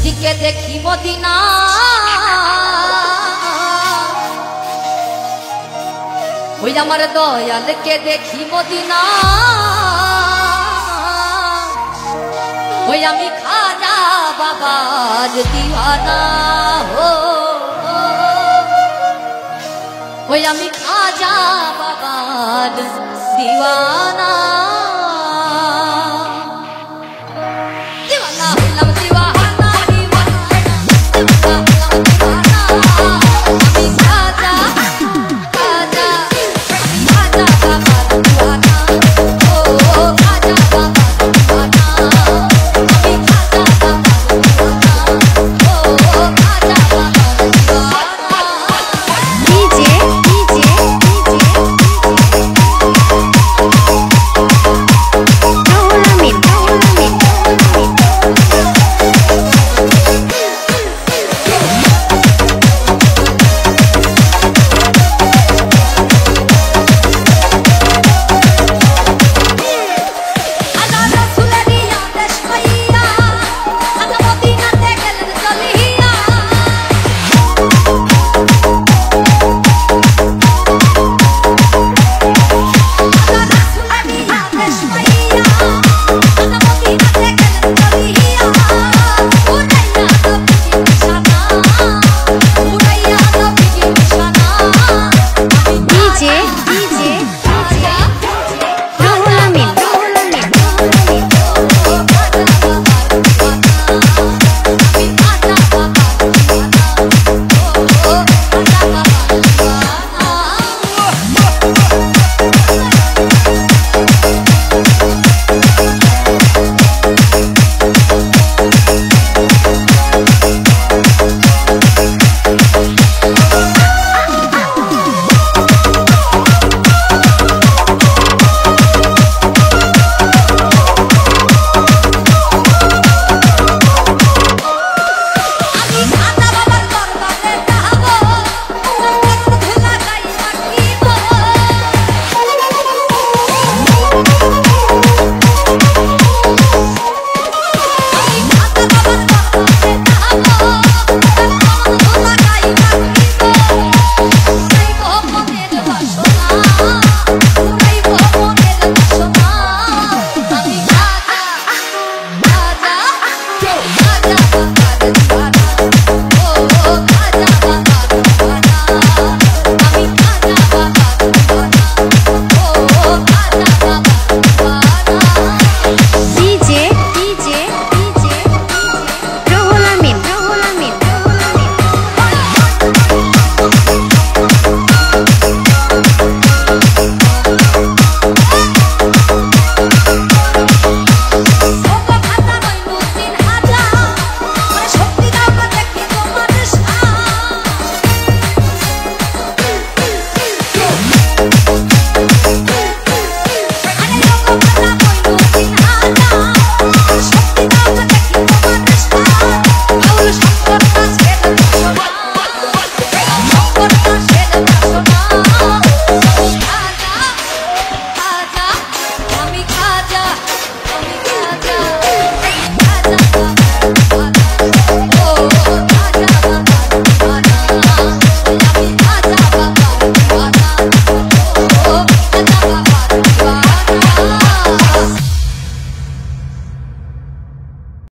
के देखी मदिना ওই আমার দয়ালকে দেখি মদিনা ওই আমি খাজা বাবার দিওয়ানা ওই আমি খাজা বাবার দিওয়ানা দিওয়ানা হলাম দিওয়ানা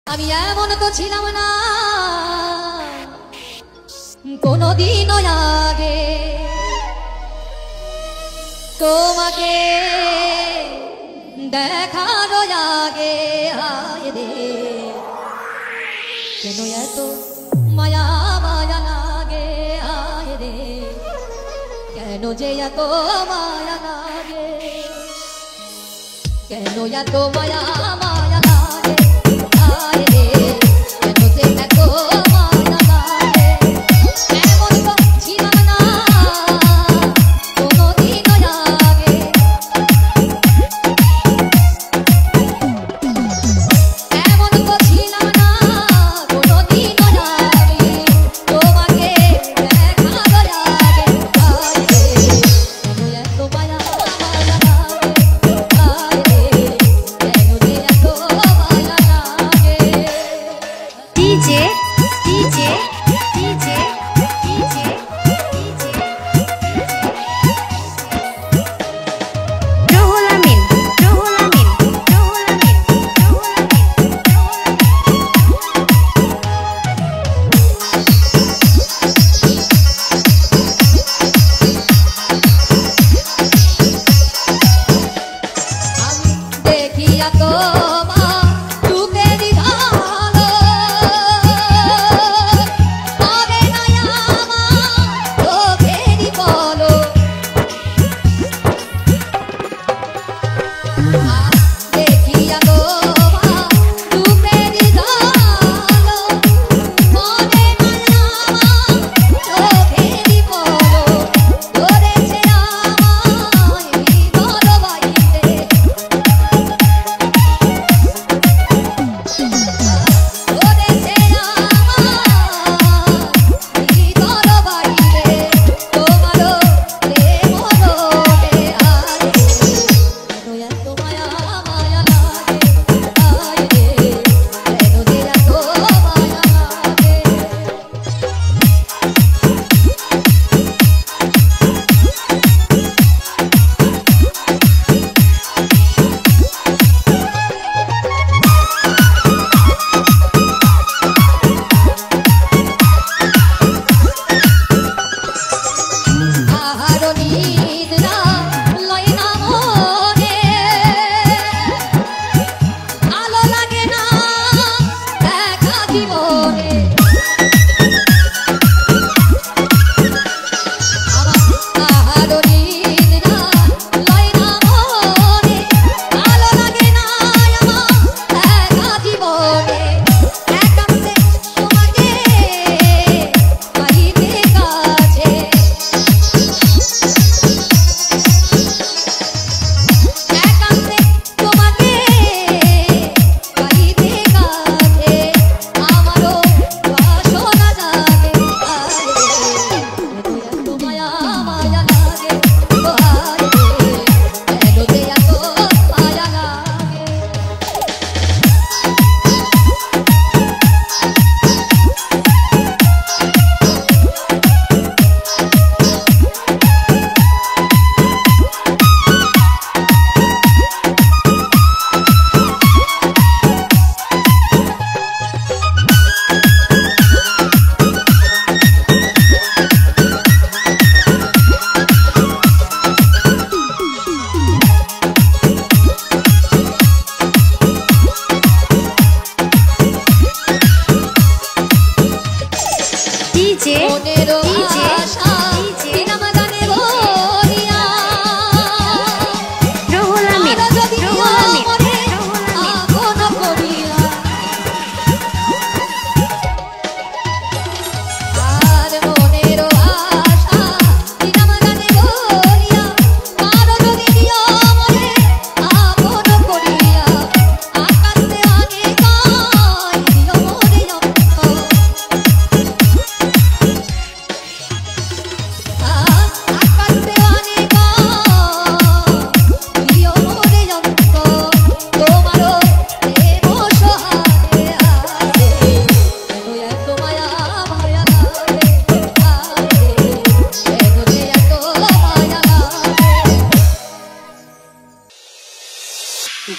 আমি এমন তো ছিলাম না কোনদিনও আগে তোমাকে দেখার আগে হায় রে কেন এত মায়া মায়া লাগে হায় রে কেন যে এত মায়া লাগে কেন এত মায়া মায়া লাগে হায় রে কেন যে এত মায়া লাগে এমন তো ছিলাম না কোনদিনও আগে এমন তো ছিলাম না কোনদিনও আগে তোমাকে দেখার আগে হায় রে কেন এত মায়া মায়া লাগে হায় রে কেন যে এত মায়া লাগে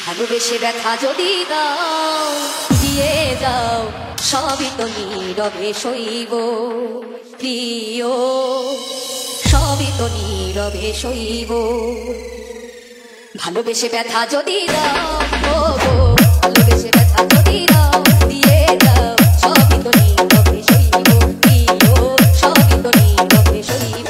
ভালোবেসে ব্যথা যদি দাও দিয়ে যাও সবই তো নীরবে সইব প্রিয় সবই তো নীরবে সইব ভালোবেসে ব্যথা যদি দাও ও গো ভালোবেসে ব্যথা যদি দাও দিয়ে যাও সবই তো নীরবে সইব প্রিয় সবই তো নীরবে সইব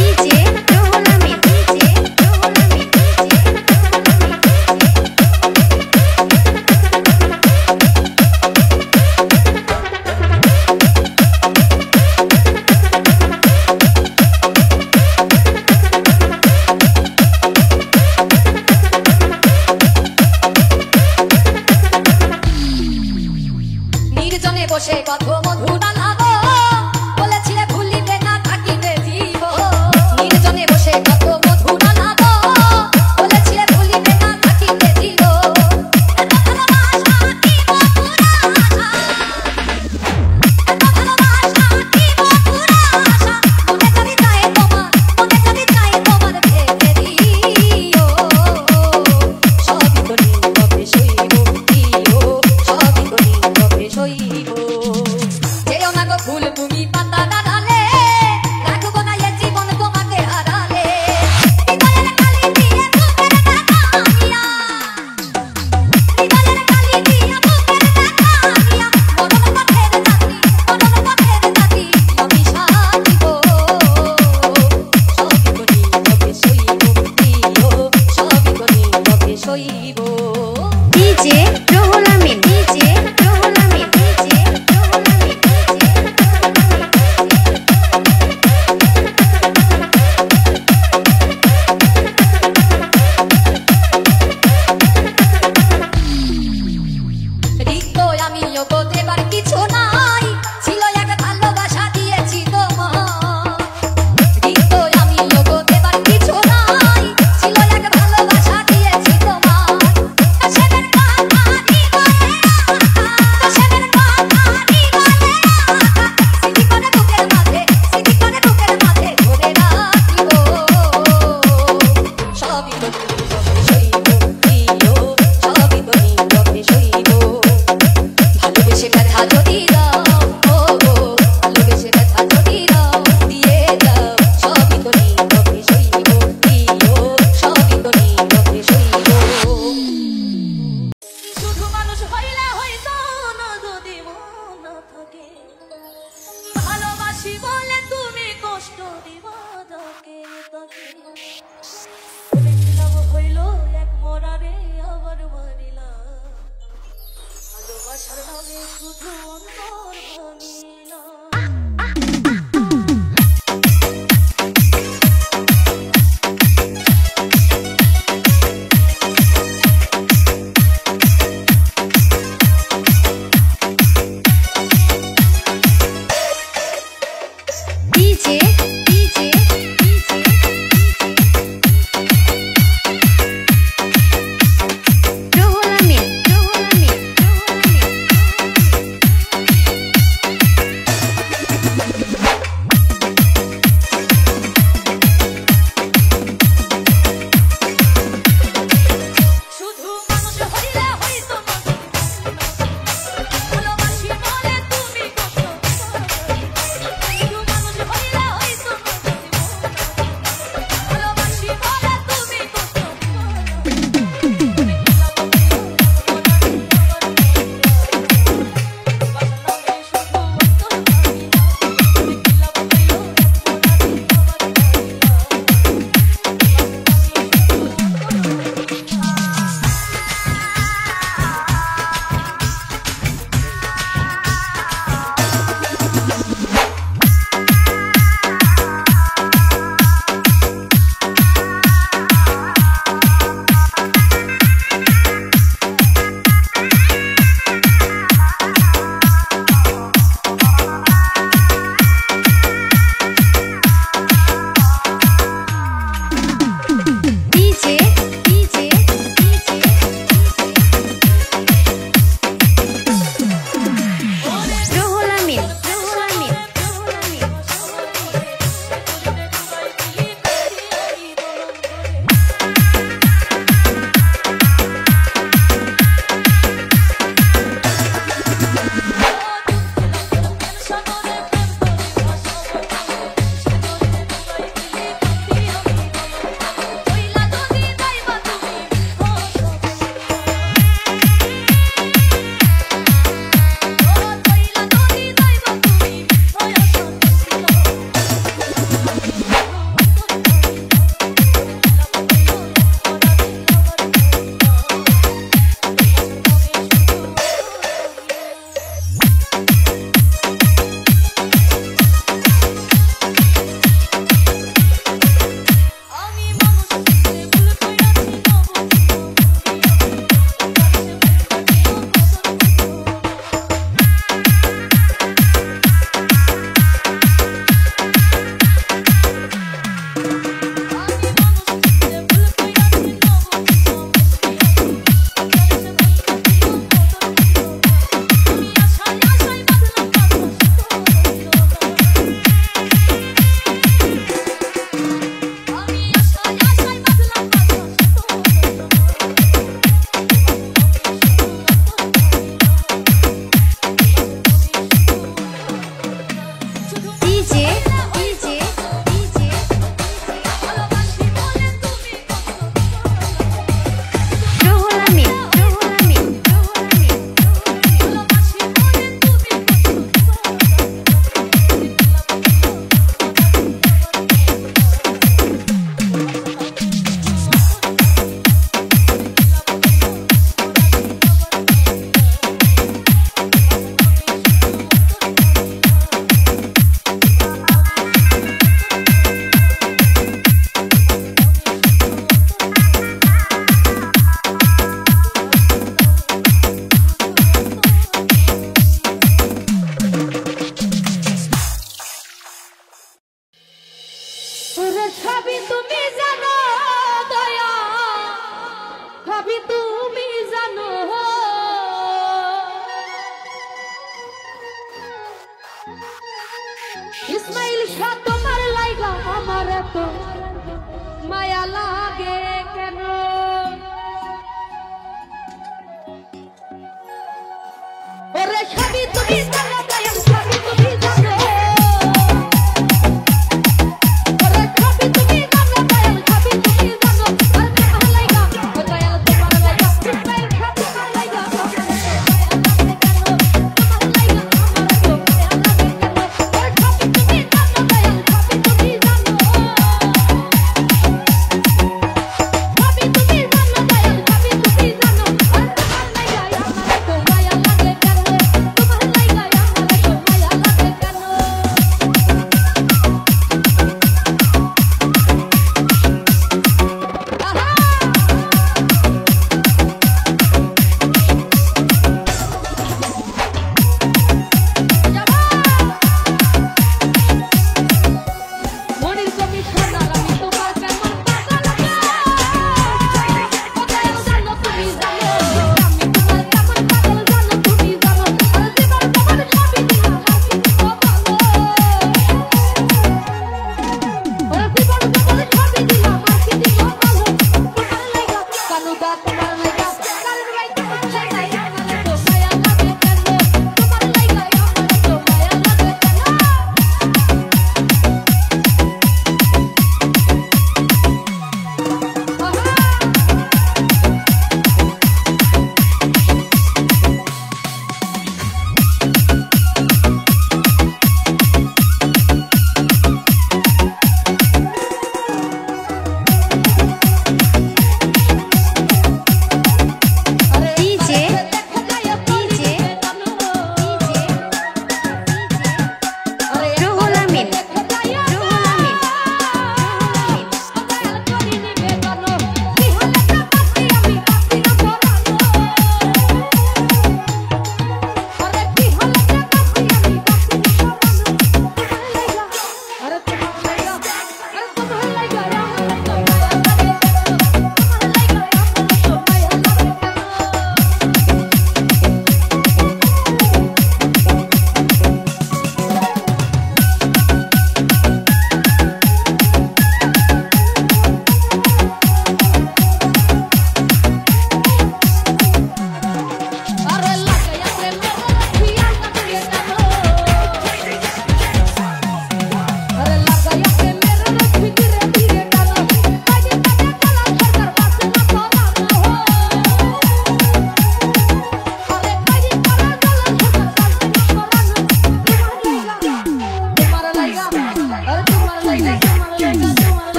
DJ Rohol Amin বসে কত মধু নালাবো বলেছিলে ভুলিবে না থাকিবে জীব নির্জনে বসে কত মধু নালাবো বলেছিলে ভুলিবে না থাকিবে জীব এত ভালোবাসা কি মধুর আশা এত ভালোবাসা কি মধুর আশা মনে যদি চাই তোমার ভেবে দিও সবই তো নীরবে সইব দিও সবই তো নীরবে সইব যেও না গো ফুল তুমি পাতা না ডালে রাখবো না এ জীবন তোমাকে হারালে হৃদয়ের কালি দিয়ে বুকের দেখা দিয়া হৃদয়ের কালি দিয়ে বুকের দেখা দিয়া মরণ পথের জাতি আমি সাথিব সবই তো নীরবে সইব দিও সবই তো নীরবে সইব DJ Ruhul Amin DJ Ruhul Amin DJ Ruhul Amin রিক্ত আমিও গো দেবার কিছু নাই ছিল এক ভালোবাসা দিয়েছি তোমার রিক্ত আমিও গো দেবার কিছু নাই ছিল এক ভালোবাসা দিয়েছি তোমার কাশেমের কথা হৃদয়ে রাখা কাশেমের কথা হৃদয়ে রাখা স্মৃতি করে বুকের মাঝে ধরে রাখিব সবই তো নীরবে সইব দিও সবই তো নীরবে সইব ভালোবেসে ব্যথা যদি দাও ও গো ভালোবেসে ব্যথা যদি দাও দিয়ে যাও সবই তো নীরবে সইব দিও সবই তো নীরবে সইব শুধু মানুষ হইলে হইতো না যদি মন না থাকে ভালোবাসি বলে তুমি কষ্ট দিবা তাকে বলেছিলাম হইল এক মরারে আবার মারিলা ভালোবাসার নামে শুধু অন্তর ভাঙিলা DJ DJ DJ Ruhul Amin Ruhul Amin Ruhul Amin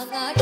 ভাঙা